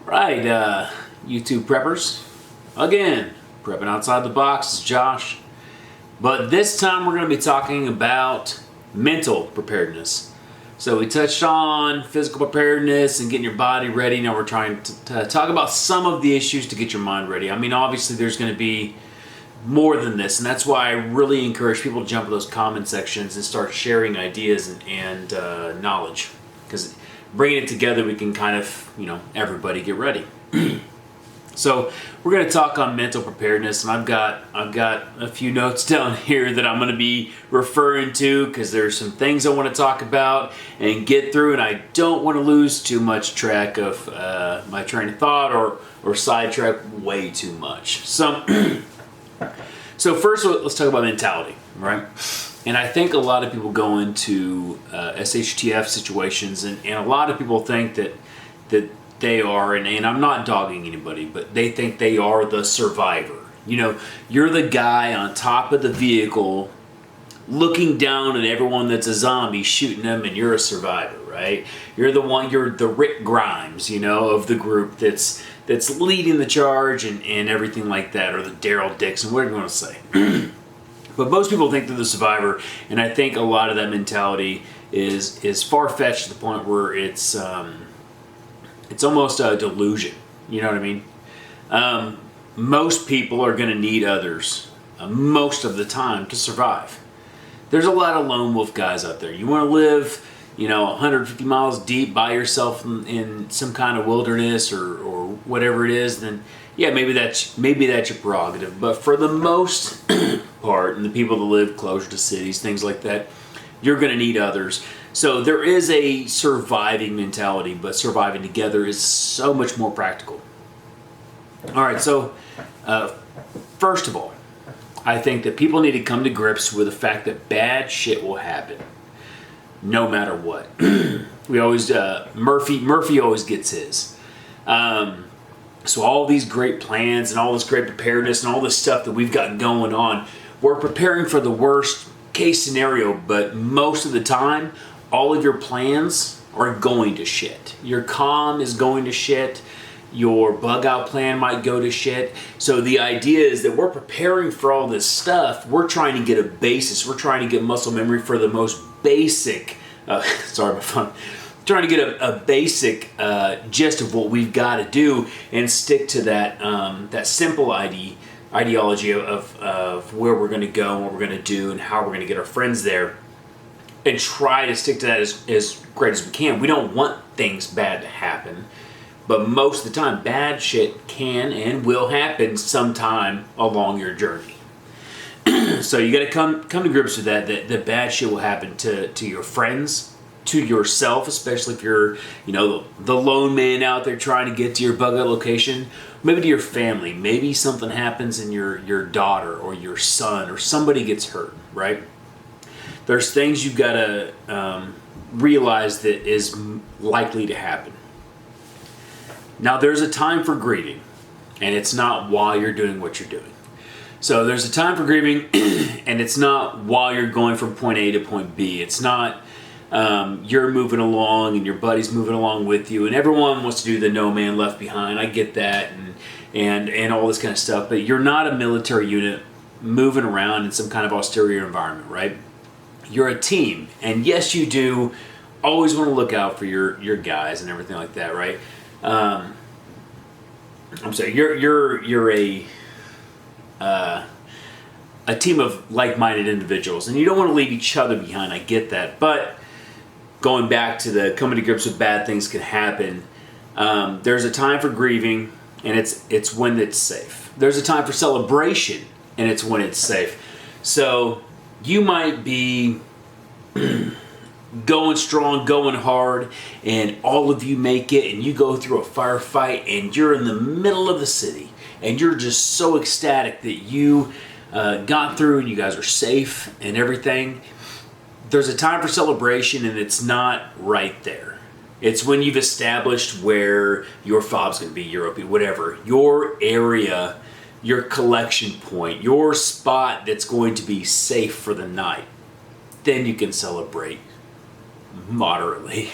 Right, YouTube preppers. Again, prepping outside the box is Josh. But this time we're going to be talking about mental preparedness. So we touched on physical preparedness and getting your body ready. Now we're trying to talk about some of the issues to get your mind ready. I mean, obviously there's going to be more than this, and that's why I really encourage people to jump in those comment sections and start sharing ideas and knowledge. Because bringing it together, we can kind of, everybody get ready. So we're going to talk on mental preparedness, and I've got a few notes down here that I'm going to be referring to because there's some things I want to talk about and get through, and I don't want to lose too much track of my train of thought or sidetrack way too much. So first, let's talk about mentality, right? And I think a lot of people go into SHTF situations, and a lot of people think that they are, and I'm not dogging anybody, but they think they are the survivor. You're the guy on top of the vehicle looking down at everyone that's a zombie, shooting them, and you're a survivor, right? You're the Rick Grimes, of the group that's leading the charge and everything like that, or the Daryl Dixon, whatever you want to say. But most people think they're the survivor, and I think a lot of that mentality is far-fetched to the point where it's almost a delusion. You know what I mean? Most people are going to need others most of the time to survive. There's a lot of lone wolf guys out there. You want to live 150 miles deep by yourself in some kind of wilderness or whatever it is, then yeah, maybe that's your prerogative. But for the most part, and the people that live closer to cities, things like that, you're going to need others. So there is a surviving mentality, but surviving together is so much more practical. All right, so first of all, I think that people need to come to grips with the fact that bad shit will happen, no matter what. We always Murphy always gets his. So all these great plans and all this great preparedness and all this stuff that we've got going on, we're preparing for the worst case scenario, but most of the time, all of your plans are going to shit. Your comm is going to shit. Your bug out plan might go to shit. So the idea is that we're preparing for all this stuff. We're trying to get a basis. We're trying to get muscle memory for the most basic, sorry, my phone. Trying to get a basic gist of what we've got to do and stick to that simple ideology of where we're going to go and what we're going to do and how we're going to get our friends there, and try to stick to that as great as we can. We don't want things bad to happen, but most of the time bad shit can and will happen sometime along your journey. So you got to come to grips with that bad shit will happen to your friends, to yourself, especially if you're, the lone man out there trying to get to your bug out location. Maybe to your family. Maybe something happens and your daughter or your son or somebody gets hurt, right? There's things you've got to realize that is likely to happen. Now, there's a time for grieving, and it's not while you're doing what you're doing. So there's a time for grieving, and it's not while you're going from point A to point B. It's not you're moving along and your buddy's moving along with you, and everyone wants to do the no man left behind. I get that, and all this kind of stuff, but you're not a military unit moving around in some kind of austere environment, right? You're a team, and yes, you do always want to look out for your guys and everything like that, right? I'm sorry, you're a team of like-minded individuals, and you don't want to leave each other behind. I get that, but going back to the coming to grips with bad things can happen, there's a time for grieving, and it's when it's safe. There's a time for celebration, and it's when it's safe. So you might be going strong, going hard, and all of you make it, and you go through a firefight, and you're in the middle of the city, and you're just so ecstatic that you got through and you guys are safe and everything. There's a time for celebration, and it's not right there. It's when you've established where your fob's going to be, your OP, whatever, your area, your collection point, your spot that's going to be safe for the night. Then you can celebrate moderately.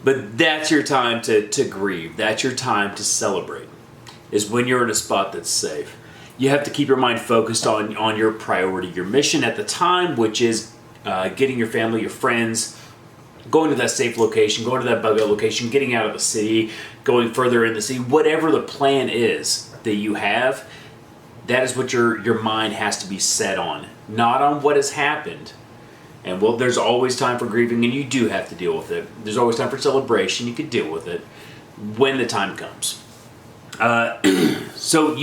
But that's your time to grieve. That's your time to celebrate, is when you're in a spot that's safe. You have to keep your mind focused on your priority, your mission at the time, which is getting your family, your friends, going to that safe location, going to that bug out location, getting out of the city, going further in the city, whatever the plan is that you have, that is what your mind has to be set on, not on what has happened. And well, there's always time for grieving, and you do have to deal with it. There's always time for celebration. You can deal with it when the time comes. So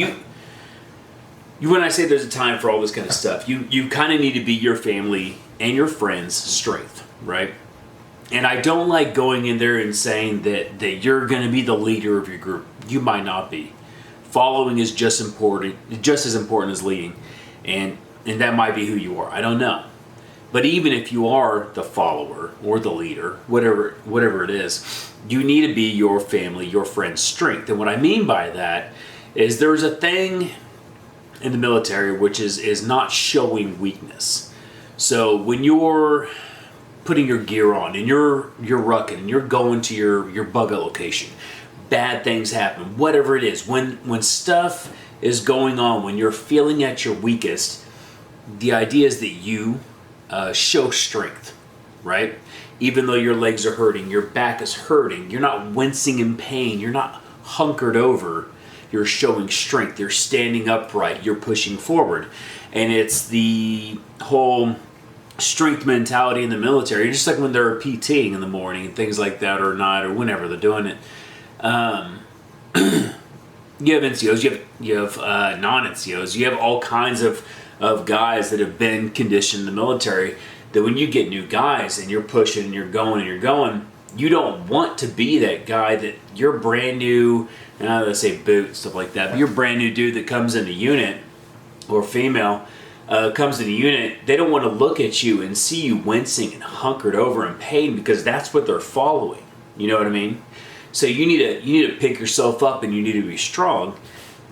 when I say there's a time for all this kind of stuff, you kind of need to be your family and your friends' strength, right? And I don't like going in there and saying that you're going to be the leader of your group. You might not be. Following is just as important as leading, and that might be who you are. I don't know. But even if you are the follower or the leader, whatever it is, you need to be your family, your friend's strength. And what I mean by that is there's a thing in the military which is not showing weakness. So when you're putting your gear on and you're rucking and you're going to your bug out location, bad things happen, whatever it is, when stuff is going on, when you're feeling at your weakest, the idea is that you show strength, right? Even though your legs are hurting, your back is hurting, you're not wincing in pain, you're not hunkered over, you're showing strength, you're standing upright, you're pushing forward. And it's the whole strength mentality in the military, just like when they're PTing in the morning and things like that, or not, or whenever they're doing it. You have NCOs, you have non-NCOs, you have all kinds of guys that have been conditioned in the military, that when you get new guys and you're pushing and you're going, you don't want to be that guy that you're brand new, let's say boot, stuff like that, but you're brand new dude that comes in the unit, or female, comes in the unit, they don't want to look at you and see you wincing and hunkered over in pain, because that's what they're following. You know what I mean? So you need to pick yourself up, and you need to be strong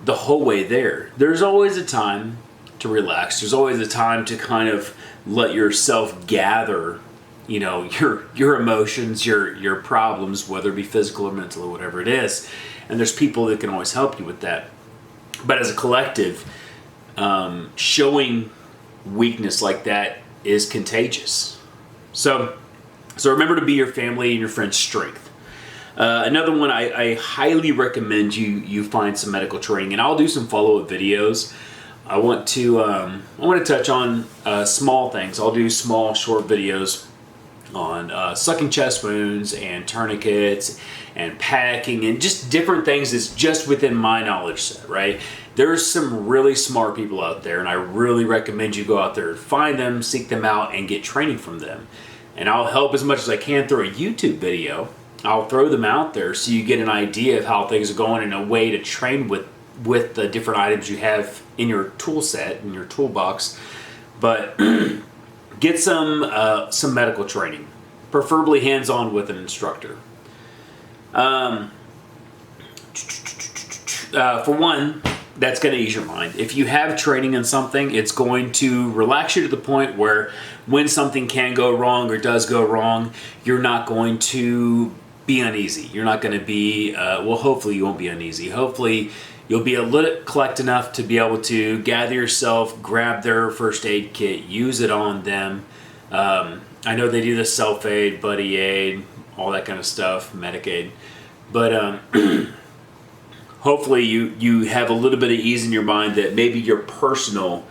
the whole way there. There's always a time to relax. There's always a time to kind of let yourself gather, your emotions, your problems, whether it be physical or mental or whatever it is. And there's people that can always help you with that. But as a collective, showing weakness like that is contagious. So remember to be your family and your friend's strength. Another one, I highly recommend you find some medical training, and I'll do some follow-up videos. I want to touch on small things. I'll do small, short videos on sucking chest wounds and tourniquets and packing and just different things that's just within my knowledge set, right? There's some really smart people out there, and I really recommend you go out there and find them, seek them out, and get training from them. And I'll help as much as I can through a YouTube video. I'll throw them out there so you get an idea of how things are going and a way to train with the different items you have in your tool set, in your toolbox. But get some medical training, preferably hands-on with an instructor. For one, that's going to ease your mind. If you have training in something, it's going to relax you to the point where when something can go wrong or does go wrong, you're not going to be uneasy. You're not going to be, hopefully you won't be uneasy. Hopefully you'll be a little collect enough to be able to gather yourself, grab their first aid kit, use it on them. I know they do the self-aid, buddy aid, all that kind of stuff, Medicaid. But hopefully you have a little bit of ease in your mind that maybe your personal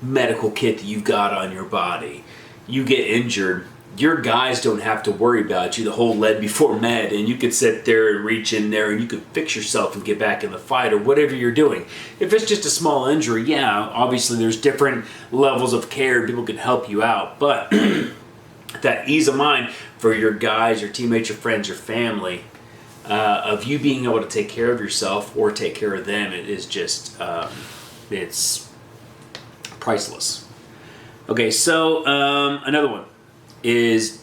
medical kit that you've got on your body, you get injured, your guys don't have to worry about you, the whole lead before med, and you could sit there and reach in there and you could fix yourself and get back in the fight or whatever you're doing. If it's just a small injury, yeah, obviously there's different levels of care, people can help you out, but that ease of mind for your guys, your teammates, your friends, your family, of you being able to take care of yourself or take care of them, it is just, it's priceless. Okay, so another one is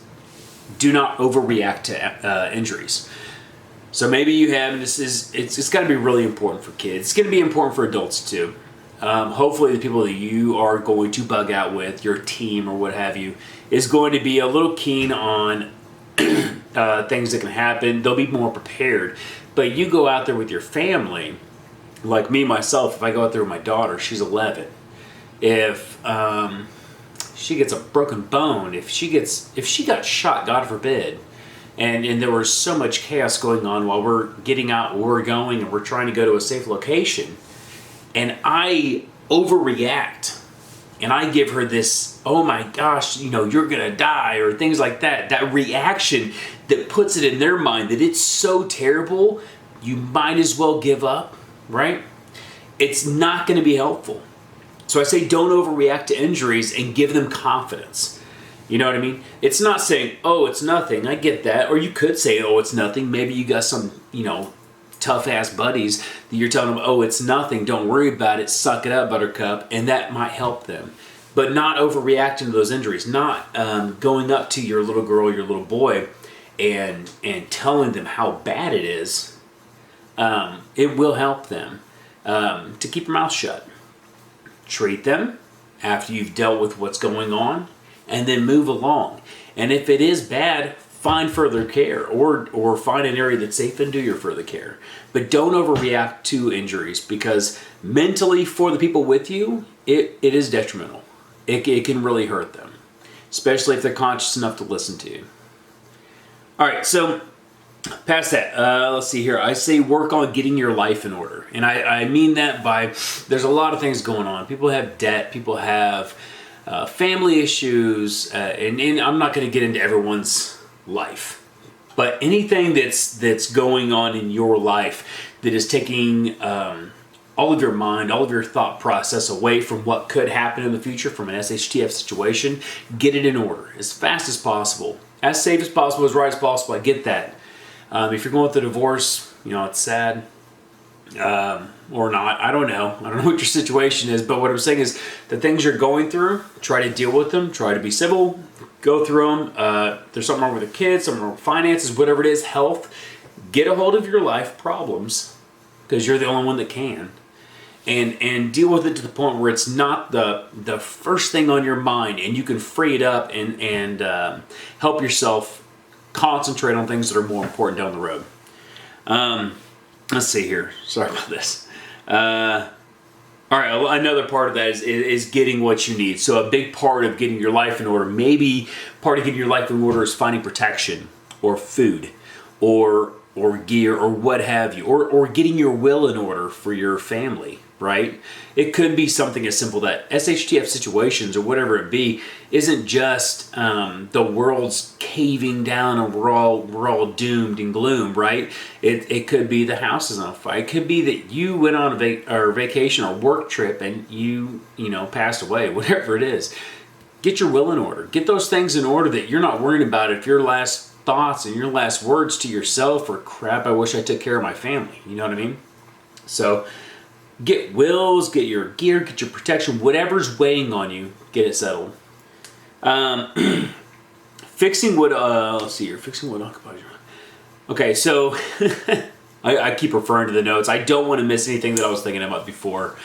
do not overreact to injuries. So maybe you have, and it's got to be really important for kids. It's going to be important for adults too. Hopefully the people that you are going to bug out with, your team or what have you, is going to be a little keen on things that can happen. They'll be more prepared. But you go out there with your family, like me, myself, if I go out there with my daughter, she's 11. If she gets a broken bone, if she got shot, God forbid, and there was so much chaos going on while we're getting out where we're going and we're trying to go to a safe location, and I overreact and I give her this, oh my gosh, you're gonna die, or things like that, that reaction that puts it in their mind that it's so terrible, you might as well give up, right? It's not gonna be helpful. So I say don't overreact to injuries and give them confidence. You know what I mean? It's not saying, oh, it's nothing. I get that. Or you could say, oh, it's nothing. Maybe you got some, tough ass buddies that you're telling them, oh, it's nothing. Don't worry about it. Suck it up, buttercup. And that might help them. But not overreacting to those injuries. Not going up to your little girl, your little boy, and telling them how bad it is. It will help them to keep your mouth shut. Treat them after you've dealt with what's going on, and then move along. And if it is bad, find further care, or find an area that's safe and do your further care. But don't overreact to injuries, because mentally for the people with you, it is detrimental. It can really hurt them, especially if they're conscious enough to listen to you. All right, so past that, let's see here. I say work on getting your life in order. And I mean that by, there's a lot of things going on. People have debt, people have family issues, and I'm not going to get into everyone's life. But anything that's going on in your life that is taking all of your mind, all of your thought process away from what could happen in the future from an SHTF situation, get it in order as fast as possible. As safe as possible, as right as possible, I get that. If you're going through a divorce, it's sad, or not. I don't know what your situation is, but what I'm saying is the things you're going through, try to deal with them, try to be civil, go through them. There's something wrong with the kids, something wrong with finances, whatever it is, health. Get a hold of your life problems, because you're the only one that can. And deal with it to the point where it's not the first thing on your mind, and you can free it up and help yourself concentrate on things that are more important down the road. Let's see here. Sorry about this. All right, another part of that is getting what you need. So a big part of getting your life in order, maybe part of getting your life in order is finding protection, or food, or gear, or what have you, or getting your will in order for your family, right? It could be something as simple that SHTF situations, or whatever it be, isn't just the world's caving down and we're all doomed and gloom, right? It could be the house is on fire. It could be that you went on a vacation or work trip and you passed away, whatever it is. Get your will in order. Get those things in order that you're not worrying about if your last thoughts and your last words to yourself are, crap, I wish I took care of my family. You know what I mean? So get wills, get your gear, get your protection, whatever's weighing on you, get it settled. Fixing what, let's see here, fixing what occupies your mind. Okay, so I keep referring to the notes. I don't want to miss anything that I was thinking about before.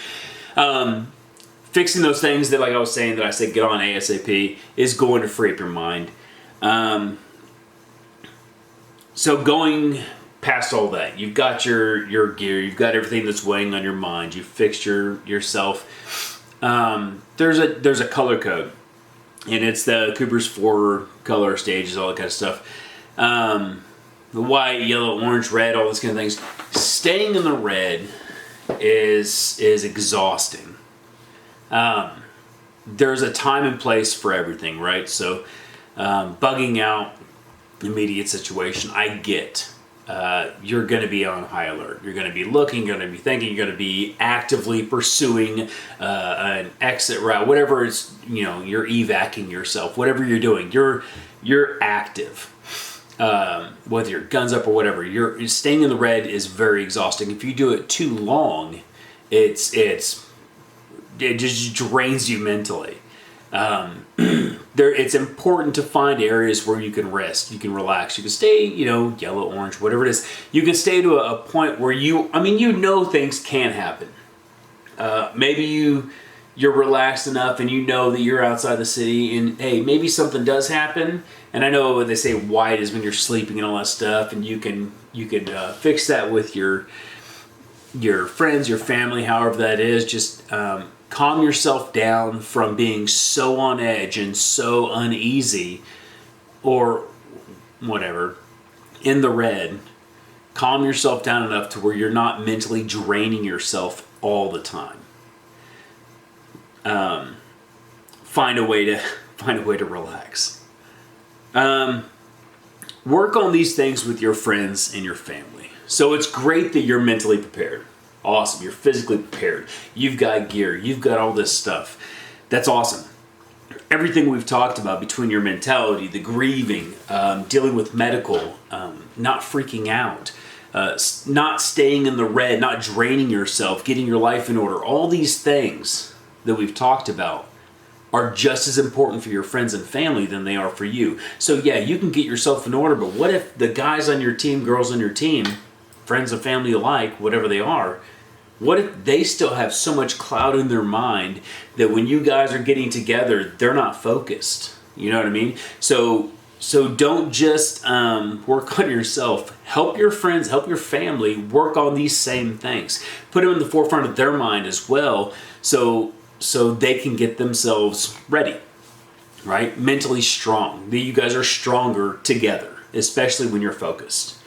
Fixing those things that, like I was saying, that I said get on ASAP, is going to free up your mind. So going past all that, you've got your gear, you've got everything that's weighing on your mind, you've fixed yourself. There's a color code, and it's the Cooper's 4 color stages, all that kind of stuff. The white, yellow, orange, red, all those kind of things. Staying in the red is exhausting. There's a time and place for everything, right? So bugging out, immediate situation, I get. You're going to be on high alert. You're going to be looking, you're going to be thinking, you're going to be actively pursuing an exit route, whatever it's, you're evacing yourself, whatever you're doing, you're active. Whether your gun's up or whatever, you're staying in the red is very exhausting. If you do it too long, it just drains you mentally. It's important to find areas where you can rest, you can relax, you can stay, yellow, orange, whatever it is. You can stay to a point where things can happen. Maybe you're relaxed enough and you know that you're outside the city, and hey, maybe something does happen. And I know they say white is when you're sleeping and all that stuff, and you can fix that with your friends, your family, however that is. Just calm yourself down from being so on edge and so uneasy or whatever in the red. Calm yourself down enough to where you're not mentally draining yourself all the time. Find a way to relax. Work on these things with your friends and your family. So it's great that you're mentally prepared. Awesome. You're physically prepared. You've got gear. You've got all this stuff. That's awesome. Everything we've talked about between your mentality, the grieving, dealing with medical, not freaking out, not staying in the red, not draining yourself, getting your life in order, all these things that we've talked about are just as important for your friends and family than they are for you. So yeah, you can get yourself in order, but what if the guys on your team, girls on your team, friends and family alike, whatever they are, what if they still have so much cloud in their mind that when you guys are getting together, they're not focused? You know what I mean? So don't just work on yourself. Help your friends, help your family work on these same things. Put them in the forefront of their mind as well, so they can get themselves ready, right? Mentally strong. You guys are stronger together, especially when you're focused.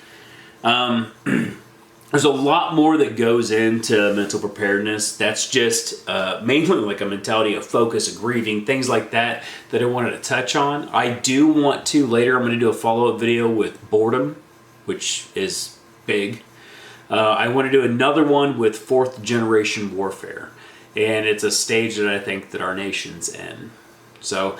There's a lot more that goes into mental preparedness. That's just mainly like a mentality of focus, of grieving, things like that I wanted to touch on. I do want to, later I'm going to do a follow-up video with boredom, which is big. I want to do another one with fourth generation warfare. And it's a stage that I think that our nation's in. So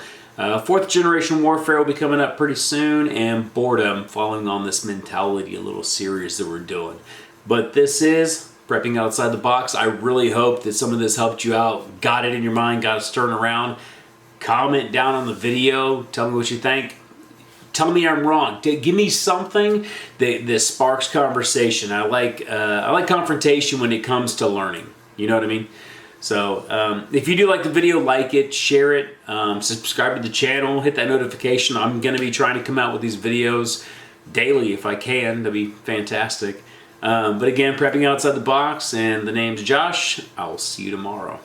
fourth generation warfare will be coming up pretty soon, and boredom, following on this mentality, a little series that we're doing. But this is Prepping Outside the Box. I really hope that some of this helped you out, got it in your mind, got it stirring around. Comment down on the video. Tell me what you think. Tell me I'm wrong. Give me something that sparks conversation. I like confrontation when it comes to learning. You know what I mean? So if you do like the video, like it, share it, subscribe to the channel, hit that notification. I'm going to be trying to come out with these videos daily if I can. That'd be fantastic. But again, Prepping Outside the Box, and the name's Josh. I'll see you tomorrow.